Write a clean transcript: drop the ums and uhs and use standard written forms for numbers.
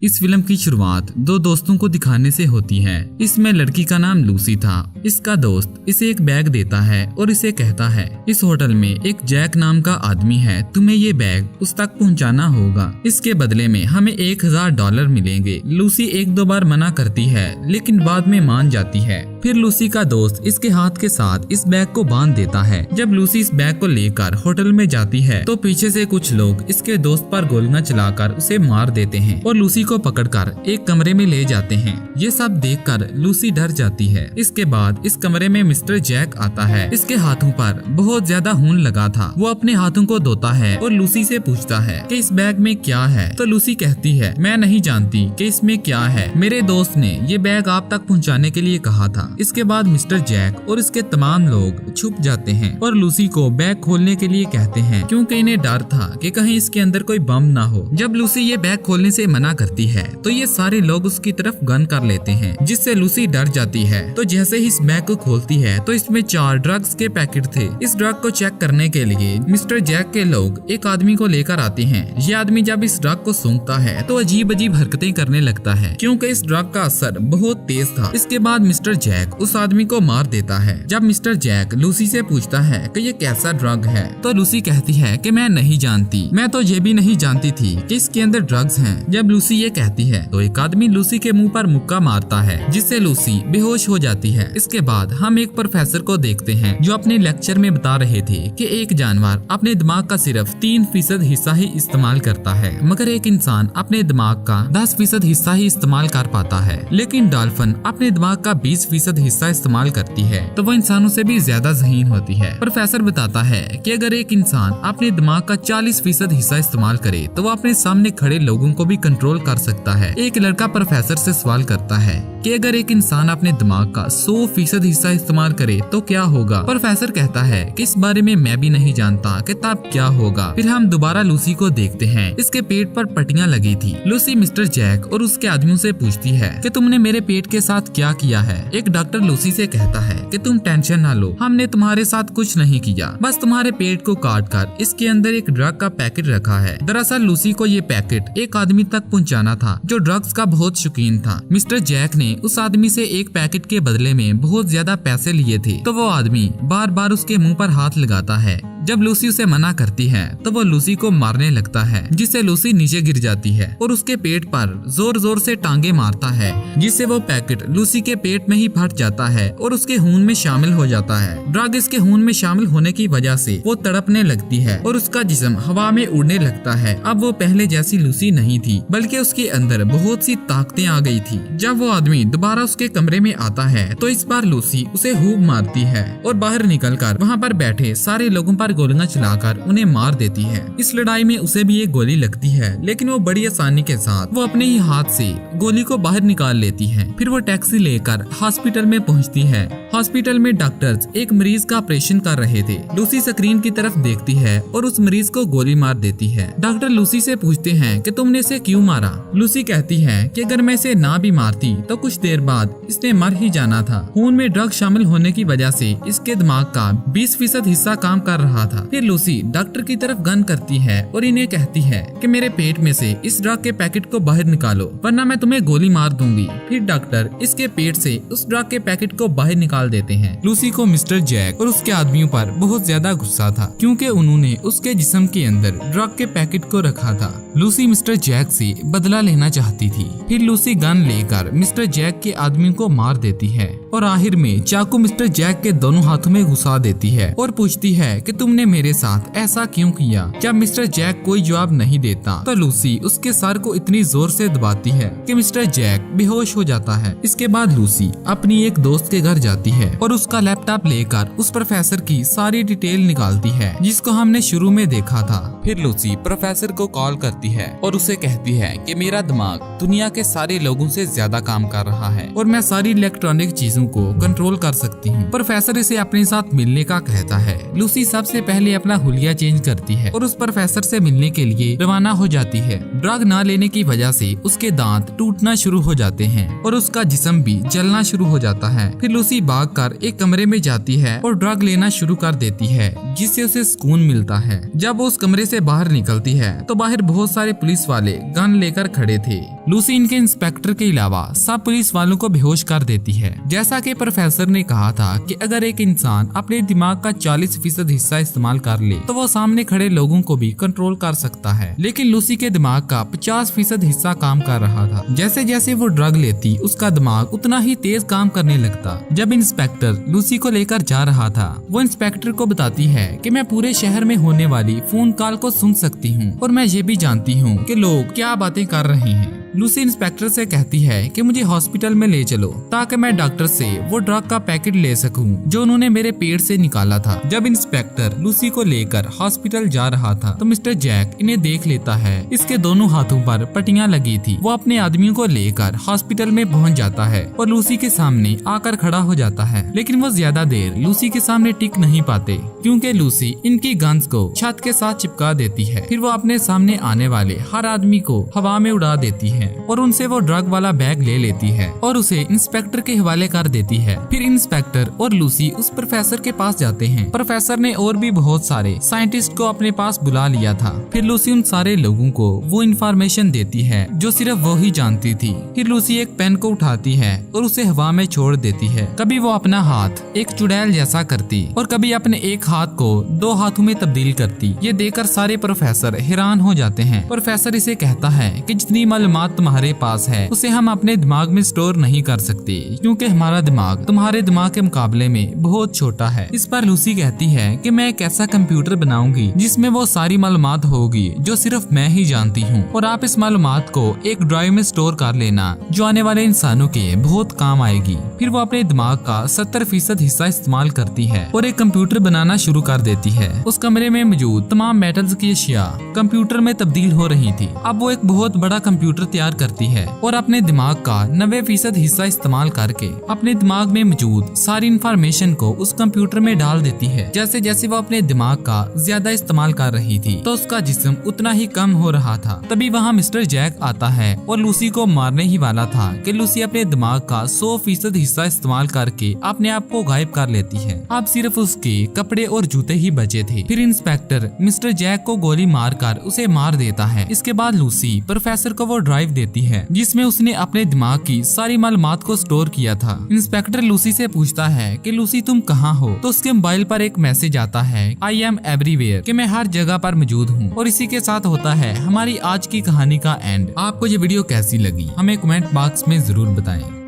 इस फिल्म की शुरुआत दो दोस्तों को दिखाने से होती है। इसमें लड़की का नाम लूसी था। इसका दोस्त इसे एक बैग देता है और इसे कहता है इस होटल में एक जैक नाम का आदमी है, तुम्हें ये बैग उस तक पहुंचाना होगा। इसके बदले में हमें $1000 मिलेंगे। लूसी एक दो बार मना करती है लेकिन बाद में मान जाती है। फिर लूसी का दोस्त इसके हाथ के साथ इस बैग को बांध देता है। जब लूसी इस बैग को लेकर होटल में जाती है तो पीछे से कुछ लोग इसके दोस्त पर गोलियां चलाकर उसे मार देते हैं और लूसी को पकड़कर एक कमरे में ले जाते हैं। ये सब देखकर लूसी डर जाती है। इसके बाद इस कमरे में मिस्टर जैक आता है। इसके हाथों पर बहुत ज्यादा खून लगा था। वो अपने हाथों को धोता है और लूसी से पूछता है कि इस बैग में क्या है। तो लूसी कहती है मैं नहीं जानती कि इसमें क्या है, मेरे दोस्त ने ये बैग आप तक पहुंचाने के लिए कहा था। इसके बाद मिस्टर जैक और इसके तमाम लोग छुप जाते हैं और लूसी को बैग खोलने के लिए कहते हैं क्योंकि इन्हें डर था कि कहीं इसके अंदर कोई बम ना हो। जब लूसी ये बैग खोलने से मना करती है तो ये सारे लोग उसकी तरफ गन कर लेते हैं, जिससे लूसी डर जाती है। तो जैसे ही इस बैग को खोलती है तो इसमें 4 ड्रग्स के पैकेट थे। इस ड्रग को चेक करने के लिए मिस्टर जैक के लोग एक आदमी को लेकर आते हैं। ये आदमी जब इस ड्रग को सूंघता है तो अजीब अजीब हरकतें करने लगता है क्योंकि इस ड्रग का असर बहुत तेज था। इसके बाद मिस्टर जैक उस आदमी को मार देता है। जब मिस्टर जैक लूसी से पूछता है कि ये कैसा ड्रग है तो लूसी कहती है कि मैं नहीं जानती, मैं तो ये भी नहीं जानती थी कि इसके अंदर ड्रग्स हैं। जब लूसी ये कहती है तो एक आदमी लूसी के मुंह पर मुक्का मारता है जिससे लूसी बेहोश हो जाती है। इसके बाद हम एक प्रोफेसर को देखते हैं जो अपने लेक्चर में बता रहे थे कि एक जानवर अपने दिमाग का सिर्फ 3% हिस्सा ही इस्तेमाल करता है, मगर एक इंसान अपने दिमाग का 10% हिस्सा ही इस्तेमाल कर पाता है। लेकिन डॉल्फिन अपने दिमाग का 20% हिस्सा इस्तेमाल करती है, तो वो इंसानों से भी ज्यादा ज़हीन होती है। प्रोफेसर बताता है कि अगर एक इंसान अपने दिमाग का 40% हिस्सा इस्तेमाल करे तो वो अपने सामने खड़े लोगों को भी कंट्रोल कर सकता है। एक लड़का प्रोफेसर से सवाल करता है कि अगर एक इंसान अपने दिमाग का 100% हिस्सा इस्तेमाल करे तो क्या होगा। प्रोफेसर कहता है कि इस बारे में मैं भी नहीं जानता कि तब क्या होगा। फिर हम दोबारा लूसी को देखते हैं। इसके पेट पर पट्टियां लगी थी। लूसी मिस्टर जैक और उसके आदमियों से पूछती है कि तुमने मेरे पेट के साथ क्या किया है। एक डॉक्टर लूसी से कहता है कि तुम टेंशन ना लो, हमने तुम्हारे साथ कुछ नहीं किया, बस तुम्हारे पेट को काट कर इसके अंदर एक ड्रग का पैकेट रखा है। दरअसल लूसी को ये पैकेट एक आदमी तक पहुंचाना था जो ड्रग्स का बहुत शौकीन था। मिस्टर जैक ने उस आदमी से एक पैकेट के बदले में बहुत ज्यादा पैसे लिए थे, तो वो आदमी बार बार उसके मुंह पर हाथ लगाता है। जब लूसी उसे मना करती है तो वो लूसी को मारने लगता है, जिससे लूसी नीचे गिर जाती है और उसके पेट पर जोर जोर से टांगे मारता है, जिससे वो पैकेट लूसी के पेट में ही फट जाता है और उसके खून में शामिल हो जाता है। ड्रग इसके खून में शामिल होने की वजह से वो तड़पने लगती है और उसका जिस्म हवा में उड़ने लगता है। अब वो पहले जैसी लूसी नहीं थी, बल्कि उसके अंदर बहुत सी ताकतें आ गई थी। जब वो आदमी दोबारा उसके कमरे में आता है तो इस बार लूसी उसे खूब मारती है और बाहर निकलकर वहाँ पर बैठे सारे लोगों पर गोलियां चलाकर उन्हें मार देती है। इस लड़ाई में उसे भी एक गोली लगती है, लेकिन वो बड़ी आसानी के साथ वो अपने ही हाथ से गोली को बाहर निकाल लेती है। फिर वो टैक्सी लेकर हॉस्पिटल में पहुंचती है। हॉस्पिटल में डॉक्टर्स एक मरीज का ऑपरेशन कर रहे थे। लूसी स्क्रीन की तरफ देखती है और उस मरीज को गोली मार देती है। डॉक्टर लूसी से पूछते हैं कि तुमने इसे क्यों मारा। लूसी कहती है कि अगर मैं इसे ना भी मारती तो कुछ देर बाद इसने मर ही जाना था। खून में ड्रग शामिल होने की वजह से इसके दिमाग का 20% हिस्सा काम कर रहा था। फिर लूसी डॉक्टर की तरफ गन करती है और इन्हें कहती है कि मेरे पेट में से इस ड्रग के पैकेट को बाहर निकालो वरना मैं तुम्हें गोली मार दूंगी। फिर डॉक्टर इसके पेट से उस ड्रग के पैकेट को बाहर निकाल देते हैं। लूसी को मिस्टर जैक और उसके आदमियों पर बहुत ज्यादा गुस्सा था क्योंकि उन्होंने उसके जिस्म के अंदर ड्रग के पैकेट को रखा था। लूसी मिस्टर जैक से बदला लेना चाहती थी। फिर लूसी गन लेकर मिस्टर जैक के आदमियों को मार देती है और आखिर में चाकू मिस्टर जैक के दोनों हाथों में घुसा देती है और पूछती है कि तुमने मेरे साथ ऐसा क्यों किया। जब मिस्टर जैक कोई जवाब नहीं देता तो लूसी उसके सर को इतनी जोर से दबाती है कि मिस्टर जैक बेहोश हो जाता है। इसके बाद लूसी अपनी एक दोस्त के घर जाती है और उसका लैपटॉप लेकर उस प्रोफेसर की सारी डिटेल निकालती है जिसको हमने शुरू में देखा था। फिर लूसी प्रोफेसर को कॉल करती है और उसे कहती है कि मेरा दिमाग दुनिया के सारे लोगों से ज्यादा काम कर रहा है और मैं सारी इलेक्ट्रॉनिक चीजों चीजों को कंट्रोल कर सकती हूँ। प्रोफेसर इसे अपने साथ मिलने का कहता है। लूसी सबसे पहले अपना हुलिया चेंज करती है और उस प्रोफेसर से मिलने के लिए रवाना हो जाती है। ड्रग ना लेने की वजह से उसके दांत टूटना शुरू हो जाते हैं और उसका जिस्म भी जलना शुरू हो जाता है। फिर लूसी भागकर एक कमरे में जाती है और ड्रग लेना शुरू कर देती है, जिससे उसे सुकून मिलता है। जब वो उस कमरे से बाहर निकलती है तो बाहर बहुत सारे पुलिस वाले गन लेकर खड़े थे। लूसी इनके इंस्पेक्टर के अलावा सब पुलिस वालों को बेहोश कर देती है। जैसा कि प्रोफेसर ने कहा था कि अगर एक इंसान अपने दिमाग का 40% हिस्सा इस्तेमाल कर ले तो वो सामने खड़े लोगों को भी कंट्रोल कर सकता है, लेकिन लूसी के दिमाग का 50% हिस्सा काम कर रहा था। जैसे जैसे वो ड्रग लेती उसका दिमाग उतना ही तेज काम करने लगता। जब इंस्पेक्टर लूसी को लेकर जा रहा था, वो इंस्पेक्टर को बताती है कि मैं पूरे शहर में होने वाली फोन कॉल को सुन सकती हूँ और मैं ये भी जानती हूँ कि लोग क्या बातें कर रहे हैं। लूसी इंस्पेक्टर से कहती है कि मुझे हॉस्पिटल में ले चलो ताकि मैं डॉक्टर से वो ड्रग का पैकेट ले सकूं जो उन्होंने मेरे पेट से निकाला था। जब इंस्पेक्टर लूसी को लेकर हॉस्पिटल जा रहा था तो मिस्टर जैक इन्हें देख लेता है। इसके दोनों हाथों पर पट्टियां लगी थी। वो अपने आदमियों को लेकर हॉस्पिटल में पहुंच जाता है और लूसी के सामने आकर खड़ा हो जाता है, लेकिन वो ज्यादा देर लूसी के सामने टिक नहीं पाते क्योंकि लूसी इनकी गन्स को छत के साथ चिपका देती है। फिर वो अपने सामने आने वाले हर आदमी को हवा में उड़ा देती है और उनसे वो ड्रग वाला बैग ले लेती है और उसे इंस्पेक्टर के हवाले कर देती है। फिर इंस्पेक्टर और लूसी उस प्रोफेसर के पास जाते हैं। प्रोफेसर ने और भी बहुत सारे साइंटिस्ट को अपने पास बुला लिया था। फिर लूसी उन सारे लोगों को वो इंफॉर्मेशन देती है जो सिर्फ वो ही जानती थी। फिर लूसी एक पेन को उठाती है और उसे हवा में छोड़ देती है। कभी वो अपना हाथ एक चुड़ैल जैसा करती और कभी अपने एक हाथ को 2 हाथों में तब्दील करती। ये देखकर सारे प्रोफेसर हैरान हो जाते हैं। प्रोफेसर इसे कहता है कि जितनी मालूमात तुम्हारे पास है उसे हम अपने दिमाग में स्टोर नहीं कर सकते क्योंकि हमारा दिमाग तुम्हारे दिमाग के मुकाबले में बहुत छोटा है। इस पर लूसी कहती है कि मैं एक ऐसा कंप्यूटर बनाऊंगी जिसमें वो सारी मालूमात होगी जो सिर्फ मैं ही जानती हूँ और आप इस मालूमात को एक ड्राइव में स्टोर कर लेना जो आने वाले इंसानों के बहुत काम आएगी। फिर वो अपने दिमाग का 70% हिस्सा इस्तेमाल करती है और एक कंप्यूटर बनाना शुरू कर देती है। उस कमरे में मौजूद तमाम मेटल्स की अशिया कंप्यूटर में तब्दील हो रही थी। अब वो एक बहुत बड़ा कंप्यूटर तैयार करती है और अपने दिमाग का 90% हिस्सा इस्तेमाल करके अपने दिमाग में मौजूद सारी इंफॉर्मेशन को उस कंप्यूटर में डाल देती है। जैसे जैसे वो अपने दिमाग का ज्यादा इस्तेमाल कर रही थी तो उसका जिस्म उतना ही कम हो रहा था। तभी वहाँ मिस्टर जैक आता है और लूसी को मारने ही वाला था कि लूसी अपने दिमाग का 100% हिस्सा इस्तेमाल करके अपने आप को गायब कर लेती है। अब सिर्फ उसके कपड़े और जूते ही बचे थे। फिर इंस्पेक्टर मिस्टर जैक को गोली मारकर उसे मार देता है। इसके बाद लूसी प्रोफेसर को वो ड्राइव देती है जिसमें उसने अपने दिमाग की सारी मालूमात को स्टोर किया था। इंस्पेक्टर लूसी से पूछता है कि लूसी तुम कहाँ हो, तो उसके मोबाइल पर एक मैसेज आता है आई एम एवरीवेयर कि मैं हर जगह पर मौजूद हूँ। और इसी के साथ होता है हमारी आज की कहानी का एंड। आपको ये वीडियो कैसी लगी हमें कमेंट बॉक्स में जरूर बताएं।